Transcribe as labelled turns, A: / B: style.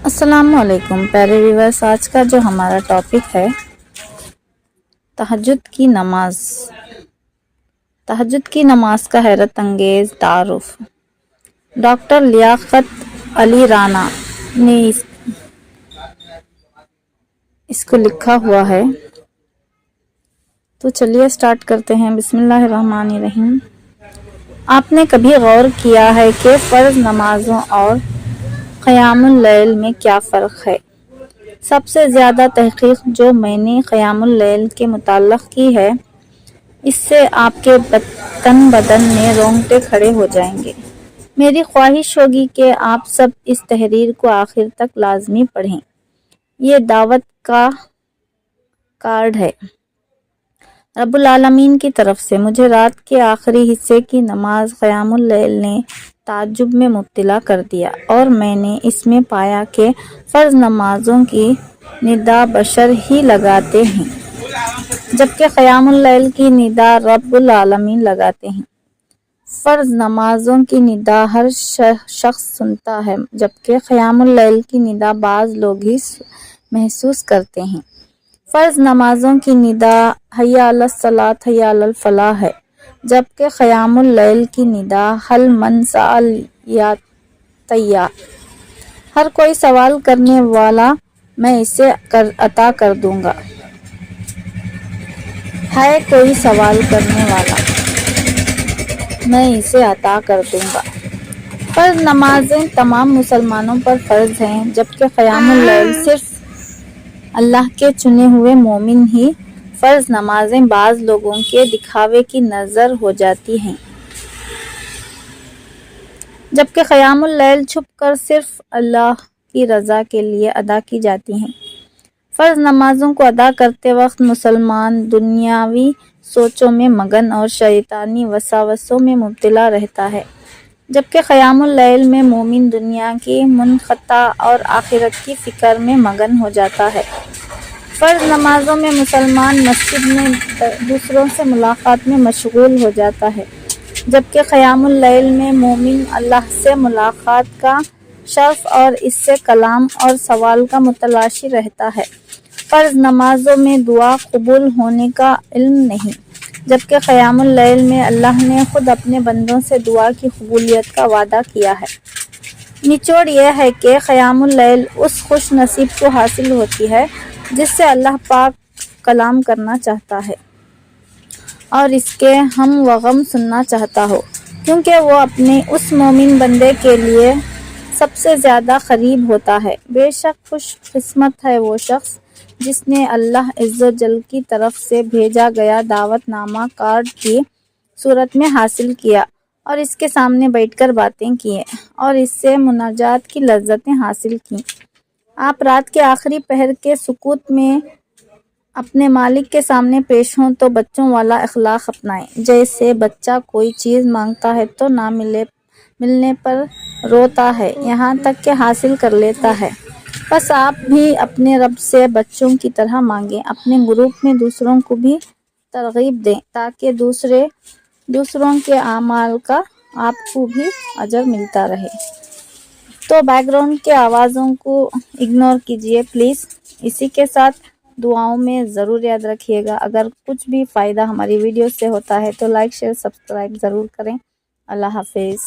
A: अस्सलाम वालेकुम प्यारे व्यूअर्स। आज का जो हमारा टॉपिक है तहज्जुद की नमाज। तहज्जुद की नमाज का हैरत अंगेज़ तारुफ। डॉक्टर लियाकत अली राना ने इसको लिखा हुआ है, तो चलिए स्टार्ट करते हैं। बिस्मिल्लाहिर्रहमानिर्रहीम। आपने कभी गौर किया है कि फ़र्ज़ नमाज़ों और क़यामुल लैल में क्या फ़र्क है? सबसे ज़्यादा तहक़ीक़ जो मैंने क़यामुल लैल के मुताल्लिक़ की है, इससे आपके तन बदन में रोंगटे खड़े हो जाएंगे। मेरी ख्वाहिश होगी कि आप सब इस तहरीर को आखिर तक लाज़मी पढ़ें। ये दावत का कार्ड है रब्बुल आलमीन की तरफ से। मुझे रात के आखिरी हिस्से की नमाज क़यामुल लैल ने ताज्जुब में मुब्तला कर दिया और मैंने इसमें पाया कि फ़र्ज़ नमाज़ों की निदा बशर ही लगाते हैं, जबकि क़यामुल लैल की निदा रब्बुल आलमीन लगाते हैं। फ़र्ज़ नमाज़ों की निदा हर शख्स सुनता है, जबकि क़यामुल लैल की निदा बाज़ लोग ही महसूस करते हैं। फ़र्ज़ नमाज़ों की निदा हय्या अलस सलात हय्या अलल फ़लाह है, जबकि क़यामुल लैल की निदा हल मन साल या तैया, हर कोई सवाल करने वाला मैं इसे अता कर दूंगा। है कोई सवाल करने वाला मैं इसे अता कर दूंगा। फ़र्ज़ नमाज़ें तमाम मुसलमानों पर फ़र्ज़ हैं, जबकि क़यामुल लैल सिर्फ़ अल्लाह के चुने हुए मोमिन ही फ़र्ज़ नमाज़ें बाज़ लोगों के दिखावे की नज़र हो जाती हैं, जबकि क़यामुल लैल छुप कर सिर्फ़ अल्लाह की रज़ा के लिए अदा की जाती हैं। फ़र्ज़ नमाज़ों को अदा करते वक्त मुसलमान दुनियावी सोचों में मगन और शैतानी वसावसों में मुब्तला रहता है, जबकि क़यामुल लैल में मोमिन दुनिया की मुनक़ता और आखिरत की फ़िक्र में मगन हो जाता है। फ़र्ज़ नमाज़ों में मुसलमान मस्जिद में दूसरों से मुलाक़ात में मशगूल हो जाता है, जबकि क़यामुल लैल में मोमिन अल्लाह से मुलाक़ात का शर्फ़ और इससे कलाम और सवाल का मुतलाशी रहता है। फ़र्ज़ नमाज़ों में दुआ कबूल होने का इल्म नहीं, जबकि क़यामुल लैल में अल्लाह ने ख़ुद अपने बंदों से दुआ की कबूलियत का वादा किया है। निचोड़ यह है कि क़यामुल लैल उस खुश नसीब को हासिल होती है जिससे अल्लाह पाक कलाम करना चाहता है और इसके हम व गम सुनना चाहता हो, क्योंकि वो अपने उस मोमिन बंदे के लिए सबसे ज़्यादा करीब होता है। बेशक खुश किस्मत है वो शख्स जिसने अल्लाह इज़्ज़ो जल की तरफ से भेजा गया दावतनामा कार्ड की सूरत में हासिल किया और इसके सामने बैठकर बातें की और इससे मुनाजात की लज्जतें हासिल की। आप रात के आखिरी पहर के सुकूत में अपने मालिक के सामने पेश हों तो बच्चों वाला अखलाक अपनाएं। जैसे बच्चा कोई चीज़ मांगता है तो ना मिलने पर रोता है, यहाँ तक कि हासिल कर लेता है। बस आप भी अपने रब से बच्चों की तरह मांगें। अपने ग्रुप में दूसरों को भी तरगीब दें ताकि दूसरों के आमाल का आपको भी अजर मिलता रहे। तो बैकग्राउंड के आवाज़ों को इग्नोर कीजिए प्लीज़। इसी के साथ दुआओं में ज़रूर याद रखिएगा। अगर कुछ भी फ़ायदा हमारी वीडियो से होता है तो लाइक शेयर सब्सक्राइब ज़रूर करें। अल्लाह हाफिज़।